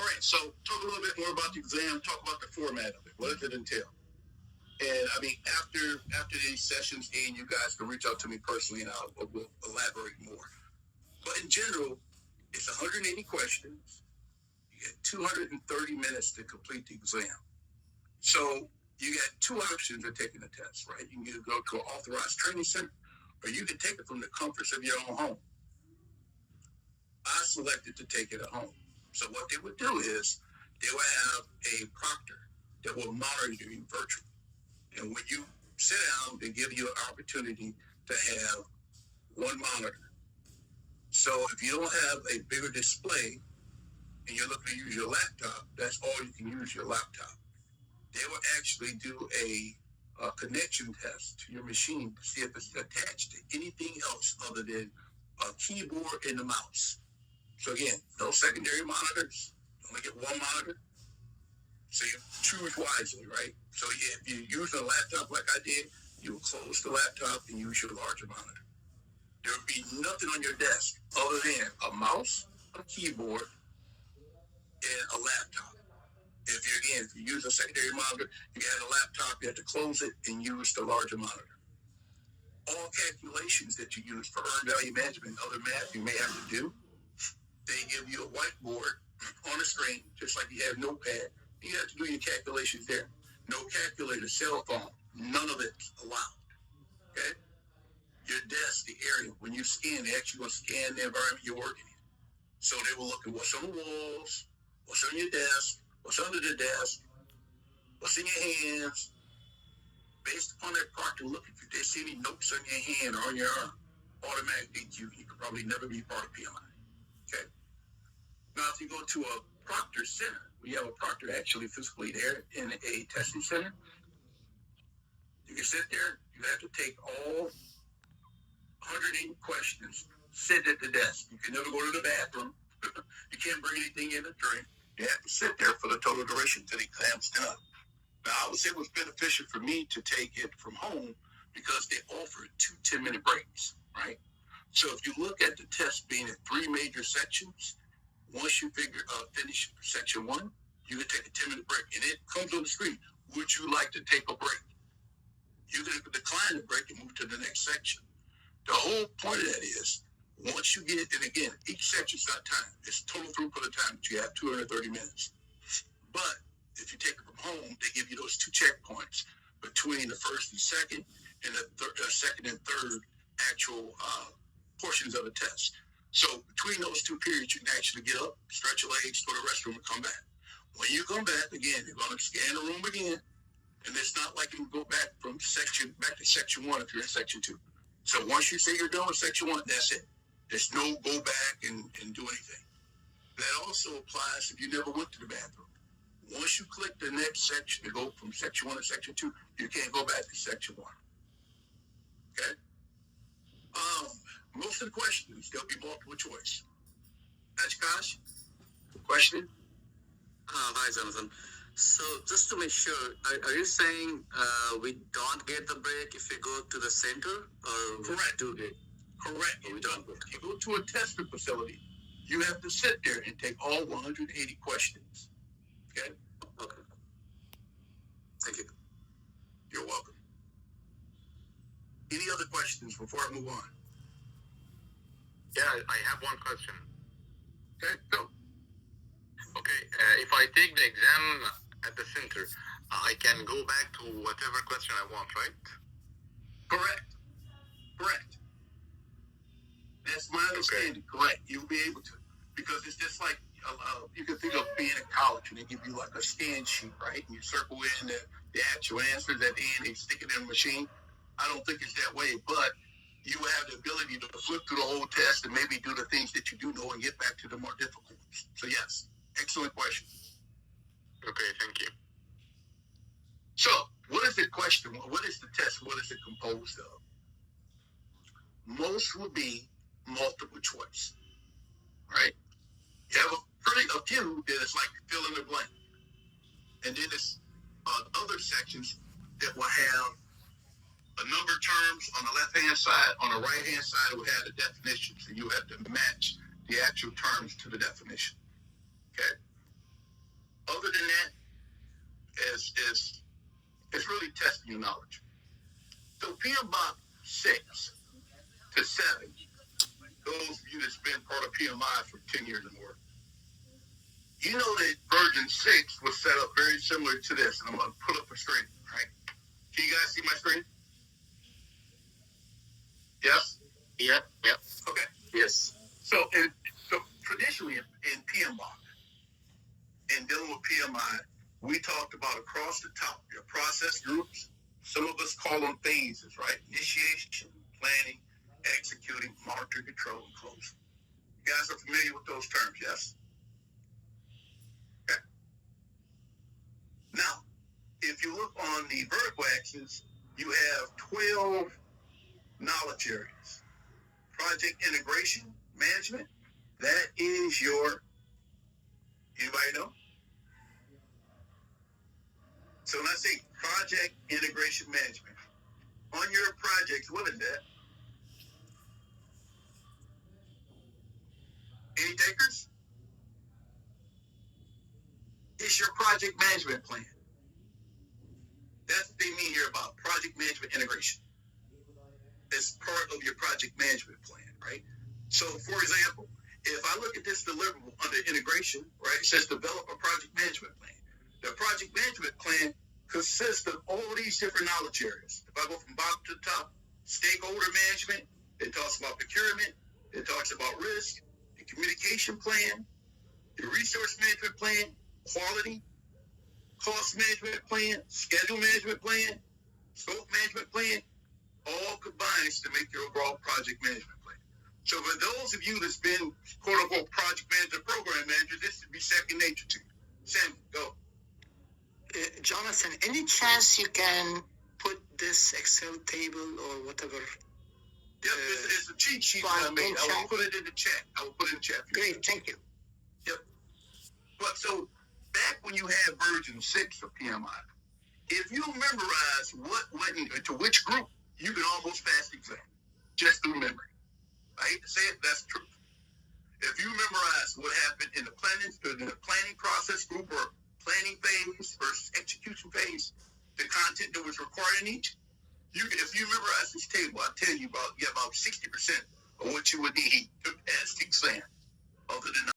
All right, so talk a little bit more about the exam. Talk about the format of it. What does it entail? And I mean, after these sessions, and you guys can reach out to me personally, and we'll elaborate more. But in general, it's 180 questions. You get 230 minutes to complete the exam. So you got two options of taking the test, right? You can either go to an authorized training center, or you can take it from the comforts of your own home. I selected to take it at home. So what they would do is they will have a proctor that will monitor you virtually. And when you sit down, they give you an opportunity to have one monitor. So if you don't have a bigger display and you're looking to use your laptop, that's all you can use, your laptop. They will actually do a connection test to your machine to see if it's attached to anything else other than a keyboard and a mouse. So again, no secondary monitors. You only get one monitor. So you choose wisely, right? So if you use a laptop like I did, you will close the laptop and use your larger monitor. There will be nothing on your desk other than a mouse, a keyboard, and a laptop. If you use a secondary monitor, you add a laptop, you have to close it and use the larger monitor. All calculations that you use for earned value management and other math you may have to do, they give you a whiteboard on a screen, just like you have Notepad. You have to do your calculations there. No calculator, cell phone, none of it's allowed. Okay? Your desk, the area, when you scan, they actually going to scan the environment you're working in. So they will look at what's on the walls, what's on your desk, what's under the desk, what's in your hands. Based upon that proctor look, if they see any notes on your hand or on your arm, automatically you could probably never be part of PMI. Okay? Now, if you go to a proctor center, we have a proctor actually physically there in a testing center. You can sit there. You have to take all 180 questions, sit at the desk. You can never go to the bathroom. You can't bring anything in to drink. You have to sit there for the total duration until the exam's done. Now, I would say it was beneficial for me to take it from home because they offered 2 10-minute breaks, right? So if you look at the test being in 3 major sections, once you finish section 1, you can take a 10-minute break. And it comes on the screen. Would you like to take a break? You can decline the break and move to the next section. The whole point of that is, once you get it, and again, each section's not time. It's total throughput of time that you have, 230 minutes. But if you take it from home, they give you those 2 checkpoints between the first and second, and the second and third actual portions of the test. So between those 2 periods, you can actually get up, stretch your legs, go to the restroom, and come back. When you come back, again, you're going to scan the room again, and it's not like you can go back to section 1 if you're in section 2. So once you say you're done with section 1, that's it. There's no go back and do anything. That also applies if you never went to the bathroom. Once you click the next section to go from section 1 to section 2, you can't go back to section 1. Okay? Most of the questions, there'll be multiple choice. Ashkash, question? Hi, Jonathan. So just to make sure, are you saying we don't get the break if we go to the center, or Correct. do get? Correct. You don't. If you go to a testing facility, you have to sit there and take all 180 questions. Okay? Okay. Thank you. You're welcome. Any other questions before I move on? Yeah, I have one question. Okay, go. Okay, if I take the exam at the center, I can go back to whatever question I want, right? Correct. Correct. That's my understanding. Okay. Correct. You'll be able to. Because it's just like, you can think of being in college and they give you like a scan sheet, right? And you circle in the actual answers at the end and stick it in the machine. I don't think it's that way, but you have the ability to flip through the whole test and maybe do the things that you do know and get back to the more difficult ones. So yes, excellent question. Okay, thank you. So what is the question? What is the test? What is it composed of? Most will be multiple choice, right? You have a few that is like fill in the blank. And then there's other sections that will have a number of terms on the left-hand side. On the right-hand side, it will have the definition. So you have to match the actual terms to the definition. Okay? your knowledge. So PMBOK 6 to 7, those of you that's been part of PMI for 10 years or more, you know that version 6 was set up very similar to this. And I'm going to pull up a screen, right? Can you guys see my screen? Yes? Yep. Okay. Yes. So traditionally in PMBOK, in dealing with PMI, we talked about across the top, your process groups. Some of us call them phases, right? Initiation, planning, executing, monitor, control, and close. You guys are familiar with those terms, yes? Okay. Now, if you look on the vertical axis, you have 12 knowledge areas. Project integration management, that is your, anybody know? So when I say project integration management, on your projects, what is that? Any takers? It's your project management plan. That's what they mean here about project management integration. It's part of your project management plan, right? So, for example, if I look at this deliverable under integration, right, it says develop a project management plan. The project management plan consists of all these different knowledge areas. If I go from bottom to the top, stakeholder management, it talks about procurement, it talks about risk, the communication plan, the resource management plan, quality, cost management plan, schedule management plan, scope management plan, all combines to make your overall project management plan. So for those of you that's been quote-unquote project manager, program manager, this would be second nature to you. Sam, go. Jonathan, any chance you can put this Excel table or whatever? Yep, it's a cheat sheet that I made. I will put it in the chat. Great, thank you. Yep. But so back when you had version 6 of PMI, if you memorize what went into which group, you can almost pass the exam just through memory. I hate to say it, that's the truth. If you memorize what happened in the planning process group or planning phase versus execution phase, the content that was required in each, if you memorize this table, I tell you about 60% of what you would need to pass the exam, other than